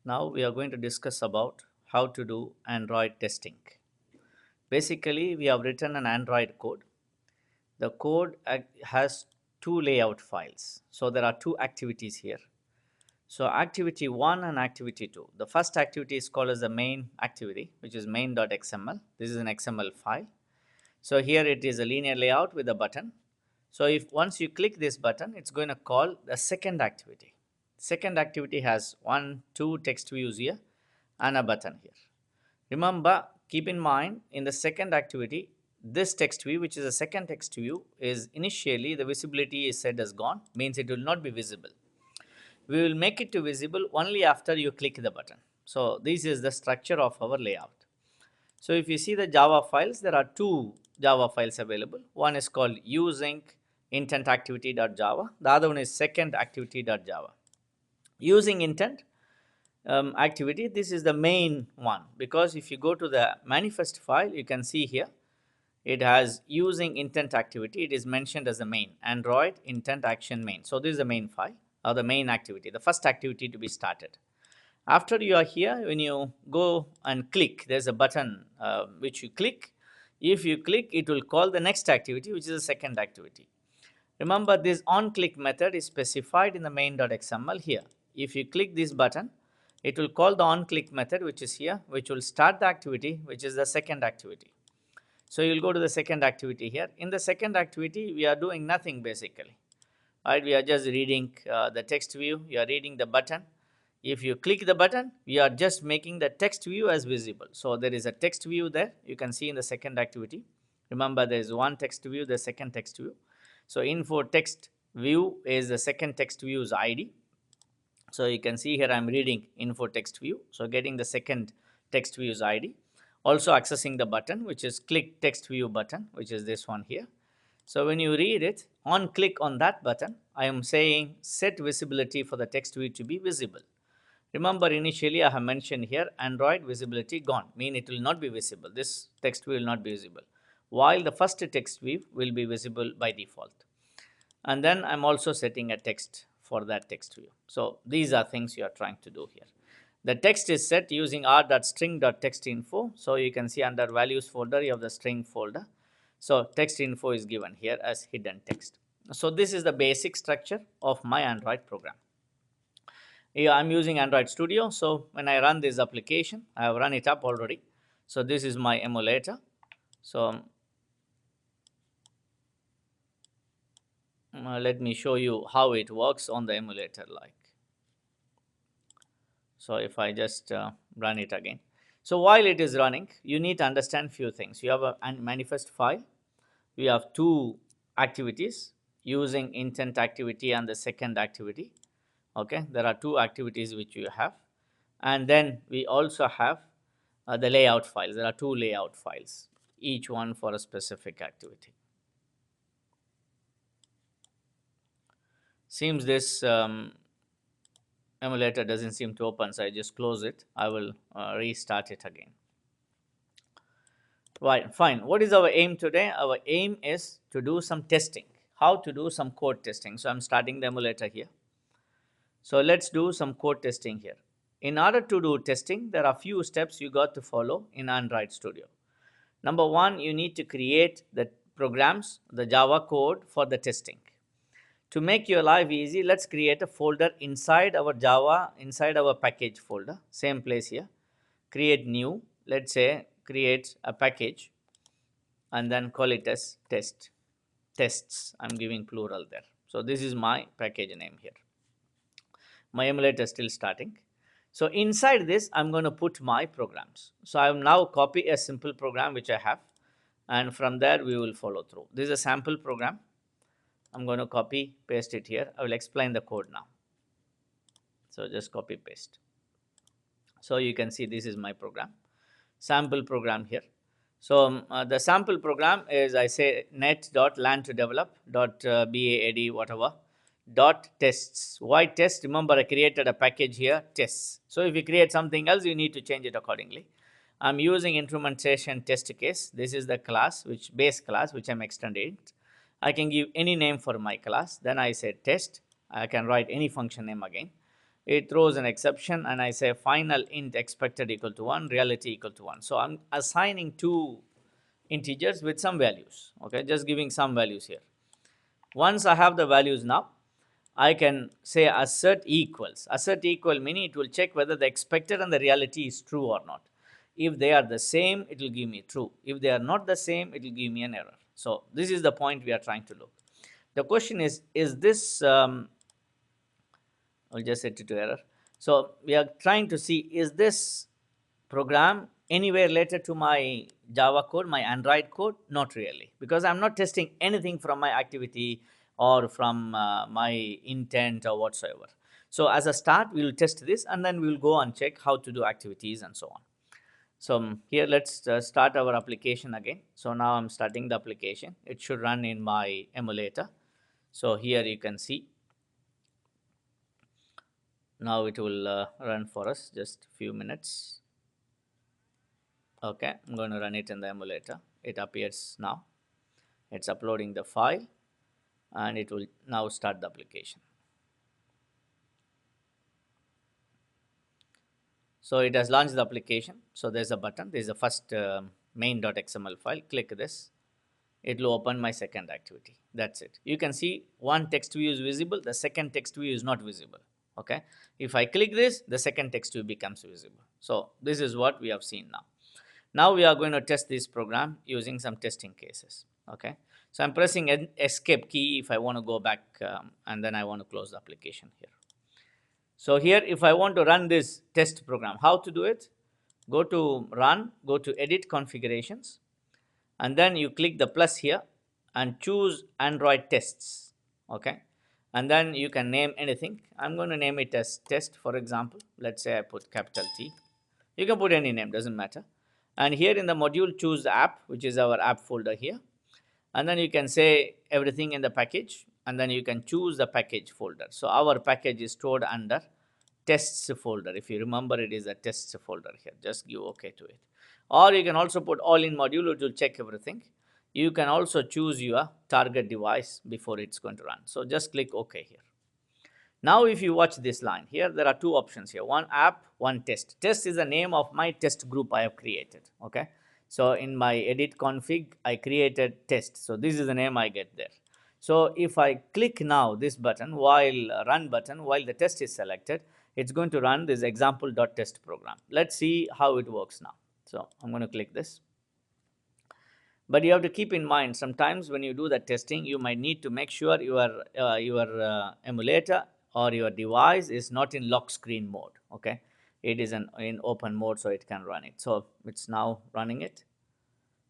Now we are going to discuss about how to do Android testing. Basically, we have written an Android code. The code has two layout files. So there are two activities here. So activity 1 and activity 2. The first activity is called as the main activity, which is main.xml. This is an XML file. So here it is a linear layout with a button. So if once you click this button, it's going to call the second activity. Second activity has two text views here and a button here. Remember, keep in mind in the second activity, this text view, which is a second text view, is initially the visibility is set as gone, means it will not be visible. We will make it to visible only after you click the button. So this is the structure of our layout. So if you see the Java files, there are two Java files available. One is called using intent activity.java. The other one is second activity.java. Using intent activity, this is the main one, because if you go to the manifest file, you can see here it has using intent activity. It is mentioned as the main Android intent action main. So this is the main file or the main activity, the first activity to be started. After you are here, when you go and click, there's a button which you click. If you click, it will call the next activity, which is the second activity. Remember, this onClick method is specified in the main.xml here. If you click this button, it will call the onClick method, which is here, which will start the activity, which is the second activity. So you'll go to the second activity here. In the second activity, we are doing nothing basically. Right? We are just reading the text view. You are reading the button. If you click the button, we are just making the text view as visible. So there is a text view there. You can see in the second activity. Remember, there is one text view, the second text view. So info text view is the second text view's ID. So you can see here I'm reading info text view. So getting the second text view's ID. Also accessing the button, which is click text view button, which is this one here. So when you read it, on click on that button, I am saying set visibility for the text view to be visible. Remember, initially I have mentioned here Android visibility gone, mean it will not be visible. This text view will not be visible, while the first text view will be visible by default. And then I'm also setting a text for that text view. So these are things you are trying to do here. The text is set using r.string.textinfo. So you can see under values folder, you have the string folder. So text info is given here as hidden text. So this is the basic structure of my Android program. Yeah, I'm using Android Studio. So when I run this application, I have run it up already. So this is my emulator. So let me show you how it works on the emulator like. So if I just run it again. So while it is running, you need to understand few things. You have a manifest file. We have two activities, using intent activity and the second activity. Okay, there are two activities which you have. And then we also have the layout files. There are two layout files, each one for a specific activity. Seems this emulator doesn't seem to open, so I just close it. I will restart it again. Right, fine. What is our aim today? Our aim is to do some testing. How to do some code testing. So I'm starting the emulator here. So let's do some code testing here. In order to do testing, there are few steps you got to follow in Android Studio. Number one, you need to create the programs, the Java code for the testing. To make your life easy, let's create a folder inside our Java, inside our package folder, same place here. Create new, let's say create a package and then call it as tests. I'm giving plural there. So this is my package name here. My emulator is still starting. So inside this, I'm going to put my programs. So I will now copy a simple program which I have, and from there we will follow through. This is a sample program. I'm going to copy, paste it here. I will explain the code now. So just copy, paste. So you can see this is my program, sample program here. So the sample program is, I say net.land to develop .baad whatever dot tests. Why test? Remember, I created a package here, tests. So if you create something else, you need to change it accordingly. I'm using instrumentation test case. This is the class, which base class, which I'm extending. I can give any name for my class. Then I say test. I can write any function name again. it throws an exception, and I say final int expected equal to 1, reality equal to 1. So I'm assigning two integers with some values, okay, just giving some values here. Once I have the values now, I can say assert equals. Assert equal meaning it will check whether the expected and the reality is true or not. If they are the same, it will give me true. If they are not the same, it will give me an error. So this is the point we are trying to look. The question is this, I'll just set it to error. So we are trying to see, is this program anywhere related to my Java code, my Android code? Not really, because I'm not testing anything from my activity or from my intent or whatsoever. So as a start, we will test this, and then we will go and check how to do activities and so on. So here let's start our application again. So now I'm starting the application. It should run in my emulator. So here you can see now it will run for us just few minutes. Okay, I'm going to run it in the emulator. It appears now. It's uploading the file, and it will now start the application. So it has launched the application. So there's a button. There's a first main.xml file. Click this. It will open my second activity. That's it. You can see one text view is visible. The second text view is not visible. Okay. If I click this, the second text view becomes visible. So this is what we have seen now. Now we are going to test this program using some testing cases. Okay. So I'm pressing escape key if I want to go back and then I want to close the application here. So here if I want to run this test program, how to do it? Go to run, go to edit configurations, and then you click the plus here and choose Android tests. Okay. And then you can name anything. I'm going to name it as test, for example. Let's say I put capital T. You can put any name, doesn't matter. And here in the module, choose the app, which is our app folder here. And then you can say everything in the package, and then you can choose the package folder. So our package is stored under tests folder. If you remember, it is a tests folder here. Just give OK to it. Or you can also put all in module, which will check everything. You can also choose your target device before it's going to run. So just click OK here. Now, if you watch this line here, there are two options here, one app, one test. Test is the name of my test group I have created. Okay. So in my edit config, I created test. So this is the name I get there. So if I click now this button while run button, while the test is selected, it's going to run this example.test program. Let's see how it works now. So I'm going to click this. But you have to keep in mind, sometimes when you do the testing, you might need to make sure your emulator or your device is not in lock screen mode. Okay, it is in open mode, so it can run it. So it's now running it.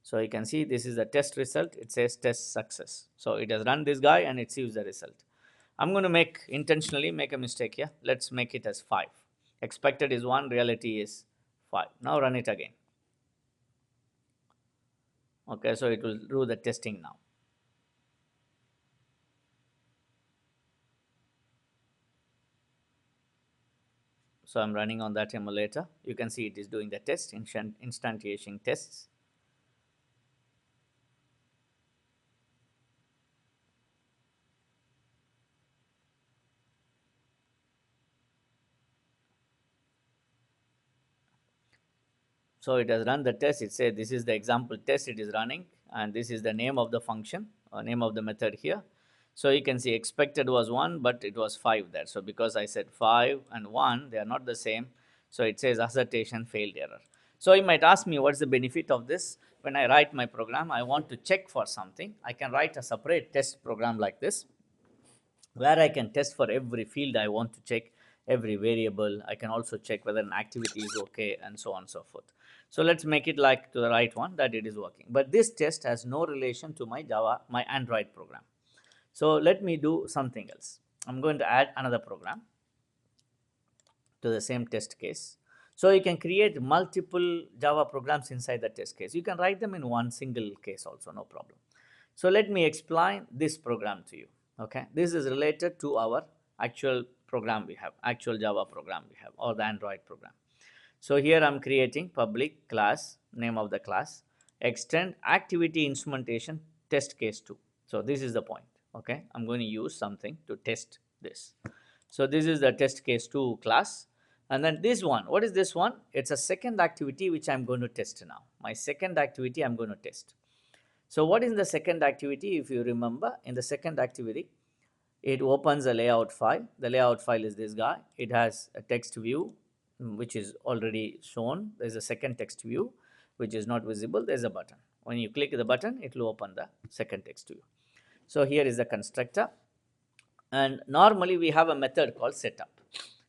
So you can see this is the test result. It says test success. So it has run this guy and it sees the result. I'm going to intentionally make a mistake here. Let's make it as 5. Expected is 1, reality is 5. Now run it again. Okay, so it will do the testing now. So I'm running on that emulator. You can see it is doing the test, instantiating tests. So it has run the test. It says this is the example test it is running, and this is the name of the function or name of the method here. So you can see expected was 1, but it was 5 there. So because I said 5 and 1, they are not the same. So it says assertion failed error. So you might ask me, what's the benefit of this? When I write my program, I want to check for something. I can write a separate test program like this, where I can test for every field I want to check, every variable. I can also check whether an activity is okay, and so on and so forth. So let's make it like to the right one, that it is working. But this test has no relation to my Java, my Android program. So let me do something else. I'm going to add another program to the same test case. So you can create multiple Java programs inside the test case. You can write them in one single case also, no problem. So let me explain this program to you. Okay, this is related to our actual program we have, actual Java program we have, or the Android program. So here I'm creating public class, name of the class, extend activity instrumentation test case 2. So this is the point. Okay, I'm going to use something to test this. So this is the test case 2 class. And then this one, what is this one? It's a second activity which I'm going to test now. My second activity I'm going to test. So what is the second activity? If you remember, in the second activity, it opens a layout file. The layout file is this guy. It has a text view, which is already shown. There's a second text view, which is not visible. There's a button. When you click the button, it will open the second text view. So here is the constructor. And normally we have a method called setup.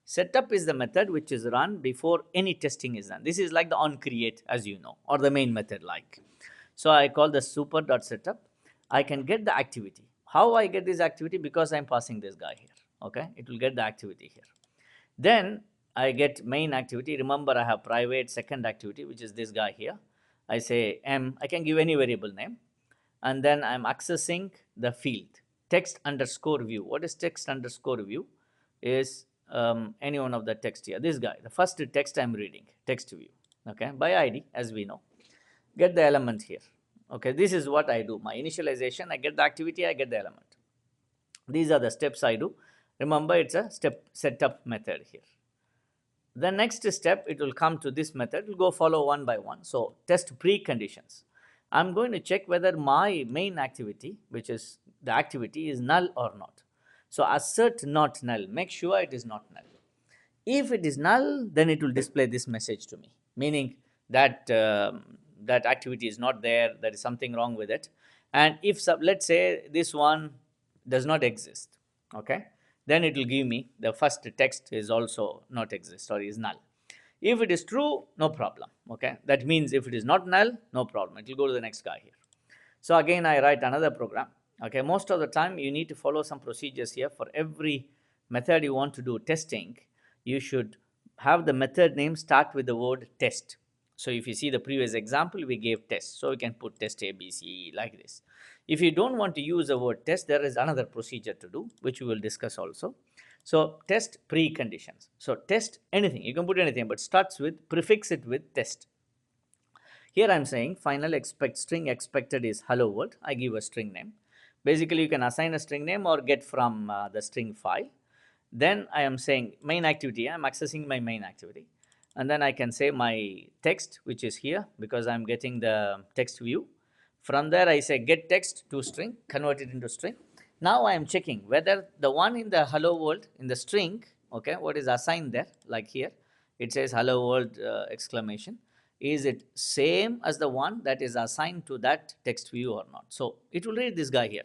Setup is the method which is run before any testing is done. This is like the onCreate, as you know, or the main method like. So I call the super.setup. I can get the activity. How I get this activity? Because I'm passing this guy here. Okay, it will get the activity here. Then I get main activity. Remember, I have private second activity, which is this guy here. I say m. I can give any variable name, and then I'm accessing the field text underscore view. What is text underscore view? Is any one of the text here. This guy, the first text I'm reading, text view. Okay, by ID, as we know. Get the element here. Okay, this is what I do. My initialization, I get the activity, I get the element. These are the steps I do. Remember, it's a step setup method here. The next step, it will come to this method. It will go follow one by one. So test preconditions. I'm going to check whether my main activity, which is the activity, is null or not. So assert not null. Make sure it is not null. If it is null, then it will display this message to me, meaning that that activity is not there. There is something wrong with it. And if let's say this one does not exist, okay, then it will give me the first text is also not exist or is null. If it is true, no problem. Okay, that means if it is not null, no problem. It will go to the next guy here. So again, I write another program. Okay, most of the time you need to follow some procedures here. For every method you want to do testing, you should have the method name start with the word test. So if you see the previous example, we gave test. So you can put test ABC like this. If you don't want to use the word test, there is another procedure to do, which we will discuss also. So test preconditions. So test anything, you can put anything, but starts with, prefix it with test. Here I am saying final string expected is hello world. I give a string name. Basically, you can assign a string name or get from the string file. Then I am saying main activity. I am accessing my main activity. And then I can say my text, which is here, because I am getting the text view. From there, I say get text to string, convert it into string. Now I am checking whether the one in the hello world in the string, okay, what is assigned there, like here, it says hello world exclamation. Is it same as the one that is assigned to that text view or not? So it will read this guy here.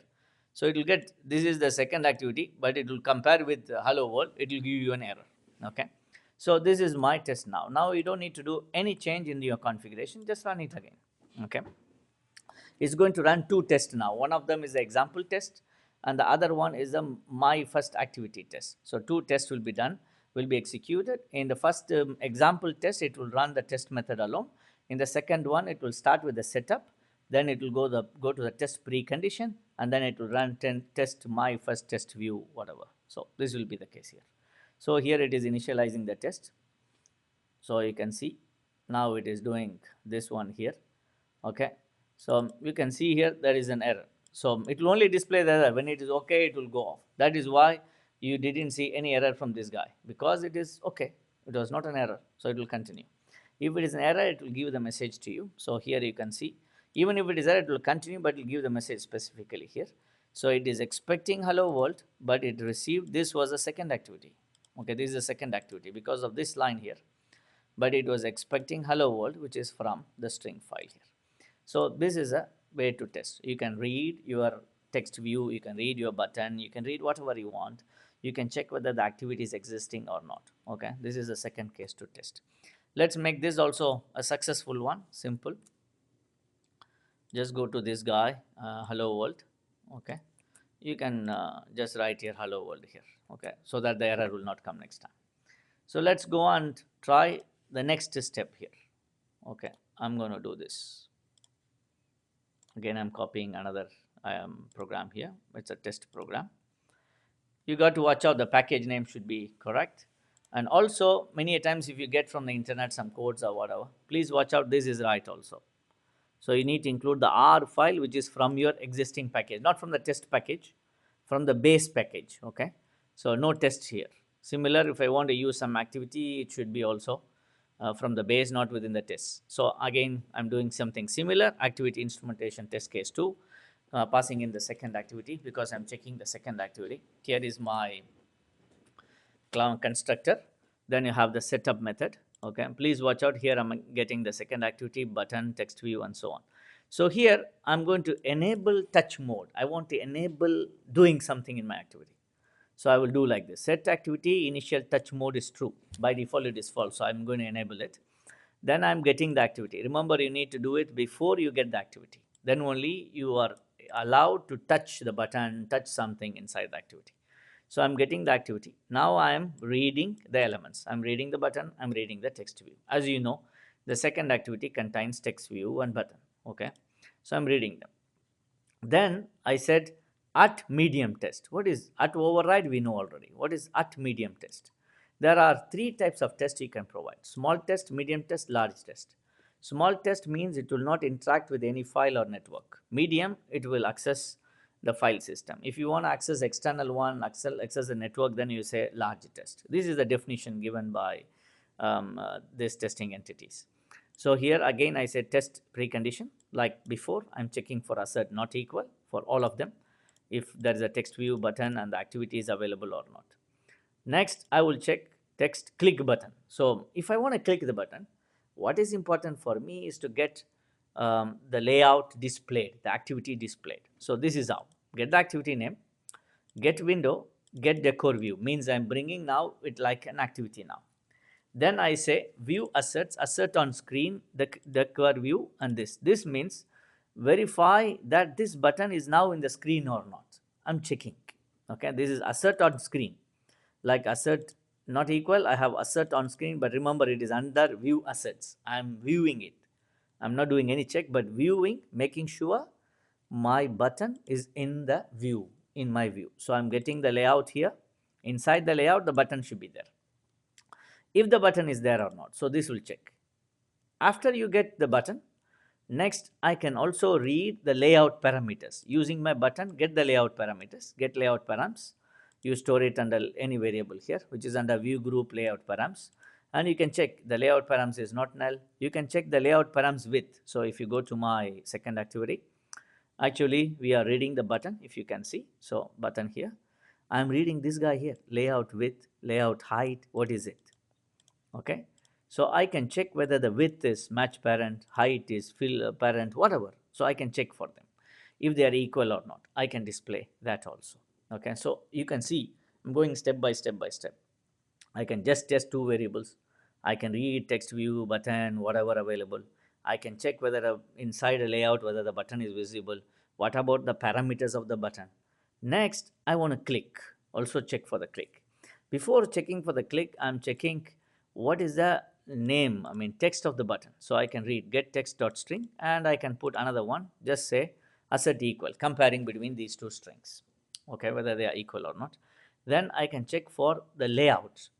So it will get, this is the second activity, but it will compare with hello world, it will give you an error. Okay. So this is my test now. Now you don't need to do any change in your configuration, just run it again. Okay. It's going to run two tests now. One of them is the example test, and the other one is the my first activity test. So two tests will be done, will be executed. In the first example test, it will run the test method alone. In the second one, it will start with the setup, then it will go to the test precondition, and then it will run test my first test view, whatever. So this will be the case here. So here it is initializing the test. So you can see now it is doing this one here. Okay. So you can see here there is an error. So it will only display the error. When it is okay, it will go off. That is why you didn't see any error from this guy, because it is okay. It was not an error. So it will continue. If it is an error, it will give the message to you. So here you can see, even if it is error, it will continue, but it will give the message specifically here. So it is expecting hello world, but it received, this was a second activity. Okay, this is a second activity because of this line here. But it was expecting hello world, which is from the string file here. So this is a way to test. You can read your text view, you can read your button, you can read whatever you want. You can check whether the activity is existing or not. Okay, this is the second case to test. Let's make this also a successful one, simple. Just go to this guy, hello world. Okay, you can just write here hello world here. Okay, so that the error will not come next time. So let's go and try the next step here. Okay, I'm going to do this. Again, I'm copying another program here. It's a test program. You got to watch out, the package name should be correct. And also, many a times if you get from the internet some codes or whatever, please watch out, this is right also. So you need to include the R file, which is from your existing package, not from the test package, from the base package. Okay. So no test here. Similar, if I want to use some activity, it should be also from the base, not within the test. So again, I'm doing something similar, activity instrumentation test case 2, passing in the second activity because I'm checking the second activity. Here is my constructor. Then you have the setup method. Okay, please watch out here. I'm getting the second activity, button, text view, and so on. So here I'm going to enable touch mode. I want to enable doing something in my activity. So I will do like this: set activity initial touch mode is true. By default it is false, so I'm going to enable it. Then I'm getting the activity. Remember, you need to do it before you get the activity. Then only you are allowed to touch the button, touch something inside the activity. So I'm getting the activity. Now I am reading the elements. I'm reading the button, I'm reading the text view. As you know, the second activity contains text view and button. Okay, so I'm reading them. Then I said at medium test. What is at override? We know already. What is at medium test? There are three types of test you can provide: small test, medium test, large test. Small test means it will not interact with any file or network. Medium, it will access the file system. If you want to access external one, access the network, then you say large test. This is the definition given by these testing entities. So here again I say test precondition. Like before, I'm checking for assert not equal for all of them, if there is a text view button and the activity is available or not. Next, I will check text click button. So if I want to click the button, what is important for me is to get the layout displayed, the activity displayed. So this is how: get the activity name, get window, get decor view. Means I'm bringing now it like an activity now. Then I say view assets, assert on screen, the decor view, and this. This means verify that this button is now in the screen or not. I'm checking. Okay, this is assert on screen. Like assert not equal, I have assert on screen, but remember it is under view assets. I'm viewing it. I'm not doing any check, but viewing, making sure my button is in the view, in my view. So I'm getting the layout here. Inside the layout, the button should be there, if the button is there or not. So this will check. After you get the button, next I can also read the layout parameters. Using my button, get the layout parameters, get layout params. You store it under any variable here, which is under view group layout params. And you can check the layout params is not null. You can check the layout params width. So if you go to my second activity, actually we are reading the button, if you can see. So button here, I am reading this guy here, layout width, layout height, what is it? Okay, so I can check whether the width is match parent, height is fill parent, whatever. So I can check for them if they are equal or not. I can display that also. Okay, so you can see I'm going step by step by step. I can just test two variables. I can read text view, button, whatever available. I can check whether inside a layout whether the button is visible. What about the parameters of the button? Next, I want to click. Also check for the click. Before checking for the click, I'm checking what is the name, I mean text of the button. So I can read get text dot string, and I can put another one, just say assert equal, comparing between these two strings. Okay, whether they are equal or not. Then I can check for the layout,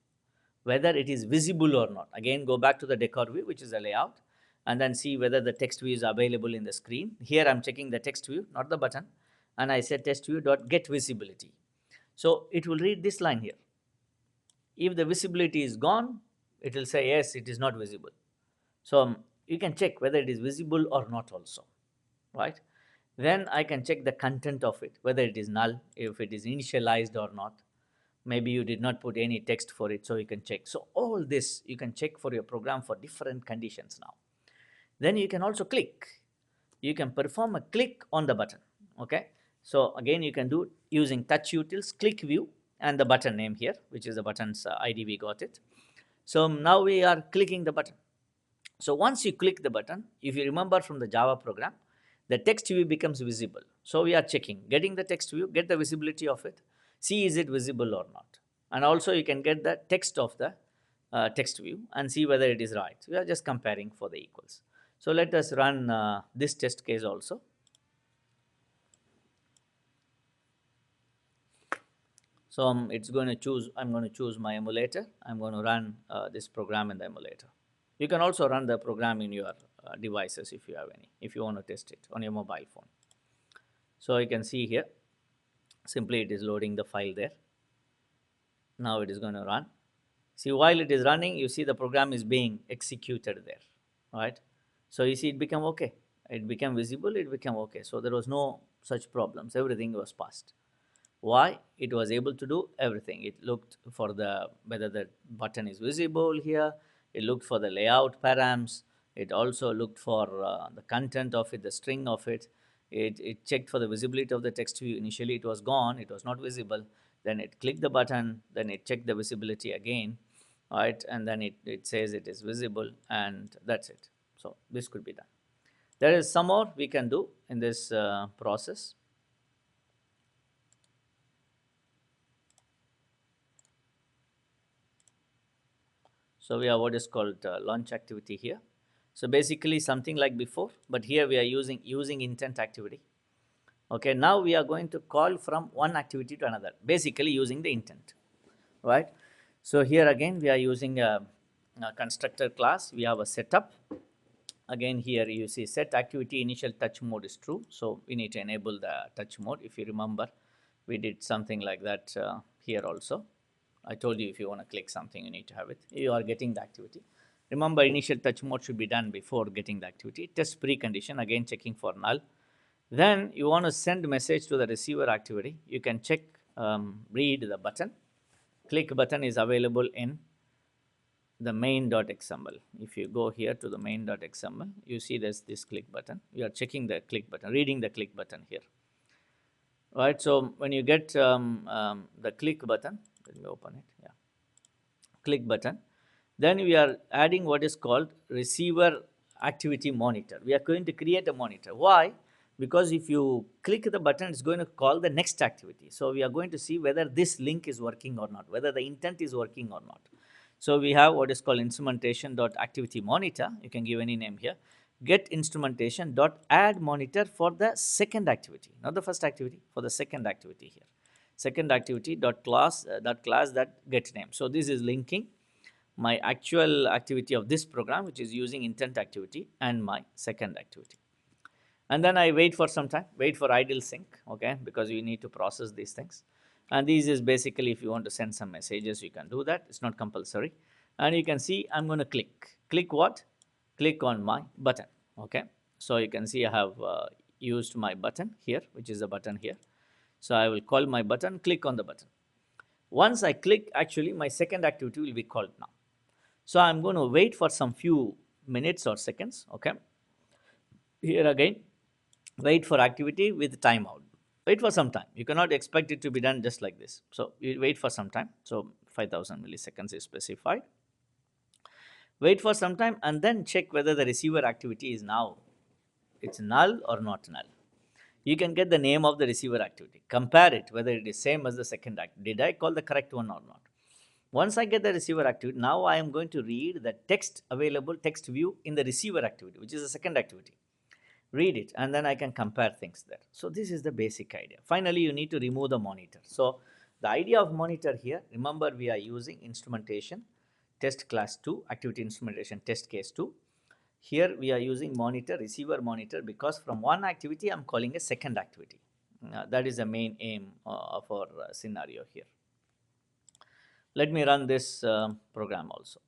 whether it is visible or not. Again, go back to the decor view, which is a layout, and then see whether the text view is available in the screen. Here I'm checking the text view, not the button, and I say text view dot get visibility. So it will read this line here. If the visibility is gone, it will say yes, it is not visible. So you can check whether it is visible or not also, right? Then I can check the content of it, whether it is null, if it is initialized or not. Maybe you did not put any text for it, so you can check. So all this you can check for your program for different conditions now. Then you can also click. You can perform a click on the button. Okay, so again you can do using touch utils, click view, and the button name here, which is the button's ID, we got it. So now we are clicking the button. So once you click the button, if you remember from the Java program, the text view becomes visible. So we are checking, getting the text view, get the visibility of it, see is it visible or not. And also you can get the text of the text view and see whether it is right. We are just comparing for the equals. So let us run this test case also. So it's going to choose, I'm going to choose my emulator. I'm going to run this program in the emulator. You can also run the program in your devices if you have any, if you want to test it on your mobile phone. So you can see here, simply it is loading the file there. Now it is going to run. See, while it is running, you see the program is being executed there, right? So you see it became okay. It became visible, it became okay. So there was no such problems. Everything was passed. Why? It was able to do everything. It looked for the whether the button is visible here. It looked for the layout params. It also looked for the content of it, the string of it. It checked for the visibility of the text view. Initially, it was gone. It was not visible. Then it clicked the button. Then it checked the visibility again, right? And then it says it is visible, and that's it. So this could be done. There is some more we can do in this process. So we have what is called launch activity here. So basically something like before, but here we are using intent activity. Okay, now we are going to call from one activity to another, basically using the intent, right? So here again we are using a constructor class. We have a setup. Again here you see set activity initial touch mode is true. So we need to enable the touch mode. If you remember, we did something like that here also. I told you if you want to click something, you need to have it. You are getting the activity. Remember, initial touch mode should be done before getting the activity. Test precondition, again checking for null. Then you want to send message to the receiver activity. You can check, read the button. Click button is available in the main.xml. If you go here to the main.xml, you see there's this click button. You are checking the click button, reading the click button here. Right, so when you get the click button, let me open it, yeah, click button, then we are adding what is called receiver activity monitor. We are going to create a monitor. Why? Because if you click the button, it's going to call the next activity. So we are going to see whether this link is working or not, whether the intent is working or not. So we have what is called instrumentation.activity monitor. You can give any name here. Get instrumentation dot add monitor for the second activity, not the first activity, for the second activity here. Second activity dot class that get name. So this is linking my actual activity of this program, which is using intent activity, and my second activity. And then I wait for some time, wait for idle sync, okay, because you need to process these things. And this is basically if you want to send some messages, you can do that. It's not compulsory. And you can see I'm going to click what? Click on my button, okay. So you can see I have used my button here, which is the button here. So I will call my button, click on the button. Once I click, actually my second activity will be called now. So I'm going to wait for some few minutes or seconds, okay. Here again, wait for activity with timeout. Wait for some time. You cannot expect it to be done just like this. So you wait for some time. So 5000 milliseconds is specified. Wait for some time and then check whether the receiver activity is now, it's null or not null. You can get the name of the receiver activity. Compare it whether it is same as the second activity. Did I call the correct one or not? Once I get the receiver activity, now I am going to read the text available, text view in the receiver activity, which is the second activity. Read it, and then I can compare things there. So this is the basic idea. Finally, you need to remove the monitor. So the idea of monitor here, remember we are using instrumentation test class 2, activity instrumentation test case 2. Here we are using monitor, receiver monitor, because from one activity I'm calling a second activity. That is the main aim of our scenario here. Let me run this program also.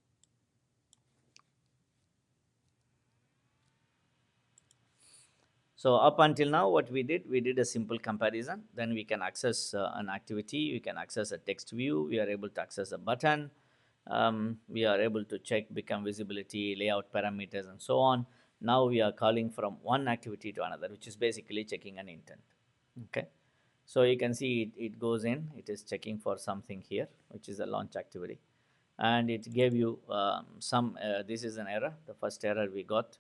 So up until now, what we did a simple comparison. Then we can access an activity, we can access a text view, we are able to access a button, we are able to check become visibility, layout parameters, and so on. Now we are calling from one activity to another, which is basically checking an intent. Okay. So you can see it goes in, it is checking for something here, which is a launch activity. And it gave you this is an error, the first error we got.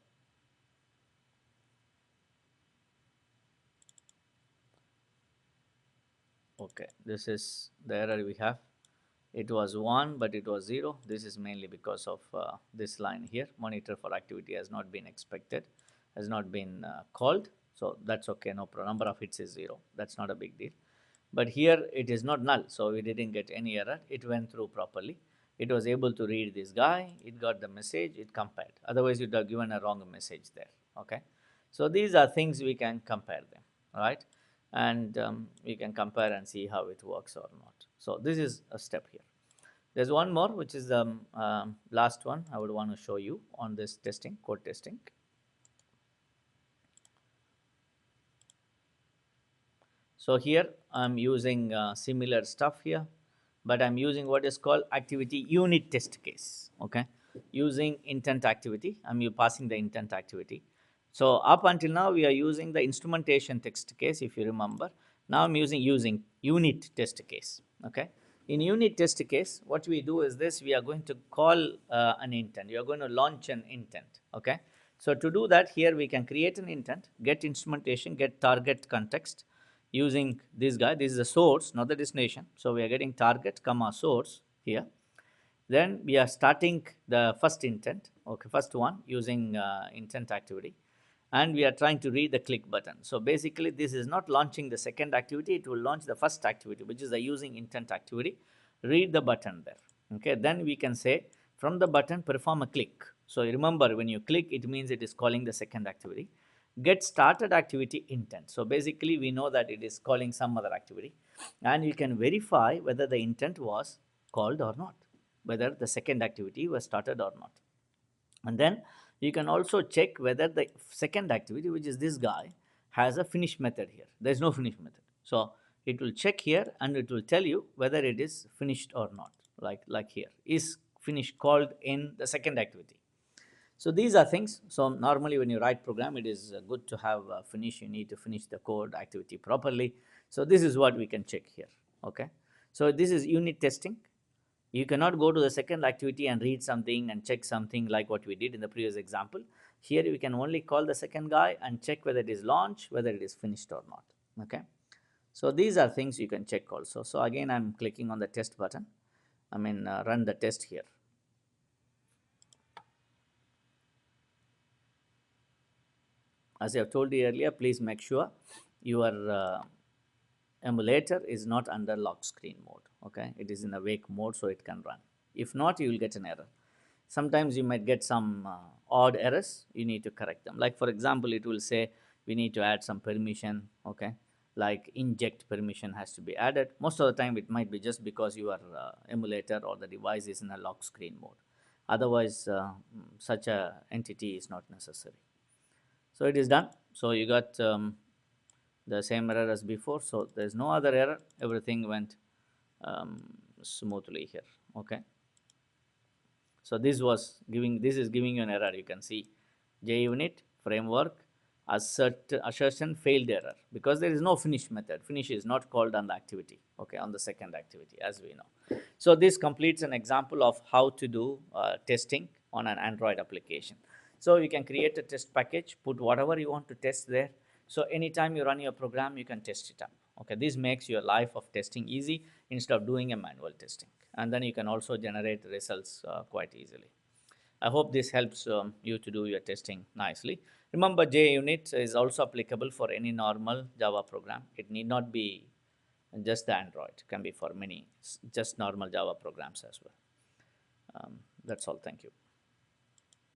Okay, this is the error we have. It was 1, but it was 0. This is mainly because of this line here. Monitor for activity has not been expected, has not been called. So that's okay, no problem. Number of hits is 0. That's not a big deal. But here it is not null, so we didn't get any error. It went through properly. It was able to read this guy. It got the message. It compared. Otherwise, you'd have given a wrong message there. Okay. So these are things we can compare them, right? And we can compare and see how it works or not. So this is a step here. There's one more, which is the last one I would want to show you on this testing, code testing. So here I'm using similar stuff here, but I'm using what is called activity unit test case. Okay, using intent activity, I'm passing the intent activity. So up until now we are using the instrumentation test case, if you remember. Now I'm using unit test case. Okay, in unit test case, what we do is this: we are going to call an intent. We are going to launch an intent. Okay, so to do that, here we can create an intent, get instrumentation, get target context using this guy. This is the source, not the destination. So we are getting target comma source here. Then we are starting the first intent, okay, first one using intent activity, and we are trying to read the click button. So basically, this is not launching the second activity; it will launch the first activity, which is the using intent activity. Read the button there. Okay, then we can say from the button perform a click. So remember, when you click, it means it is calling the second activity. Get started activity intent. So basically, we know that it is calling some other activity, and you can verify whether the intent was called or not, whether the second activity was started or not. And then you can also check whether the second activity, which is this guy, has a finish method here. There is no finish method. So it will check here and it will tell you whether it is finished or not. Like here, is finish called in the second activity. So these are things. So normally when you write program, it is good to have finish. You need to finish the code activity properly. So this is what we can check here. Okay. So this is unit testing. You cannot go to the second activity and read something and check something like what we did in the previous example. Here we can only call the second guy and check whether it is launched, whether it is finished or not. Okay. So these are things you can check also. So again, I'm clicking on the test button. Run the test here. As I have told you earlier, please make sure your emulator is not under lock screen mode. Okay, it is in awake mode, so it can run. If not, you will get an error. Sometimes you might get some odd errors. You need to correct them. Like for example, it will say we need to add some permission. Okay, like inject permission has to be added. Most of the time, it might be just because your emulator or the device is in a lock screen mode. Otherwise, such a entity is not necessary. So it is done. So you got the same error as before. So there is no other error. Everything went smoothly here. Okay. So this is giving you an error. You can see JUnit framework assertion failed error because there is no finish method. Finish is not called on the activity. Okay, on the second activity, as we know. So this completes an example of how to do testing on an Android application. So you can create a test package, put whatever you want to test there. So anytime you run your program, you can test it up. Okay, this makes your life of testing easy instead of doing a manual testing. And then you can also generate results quite easily. I hope this helps you to do your testing nicely. Remember, JUnit is also applicable for any normal Java program. It need not be just the Android. It can be for many just normal Java programs as well. That's all. Thank you.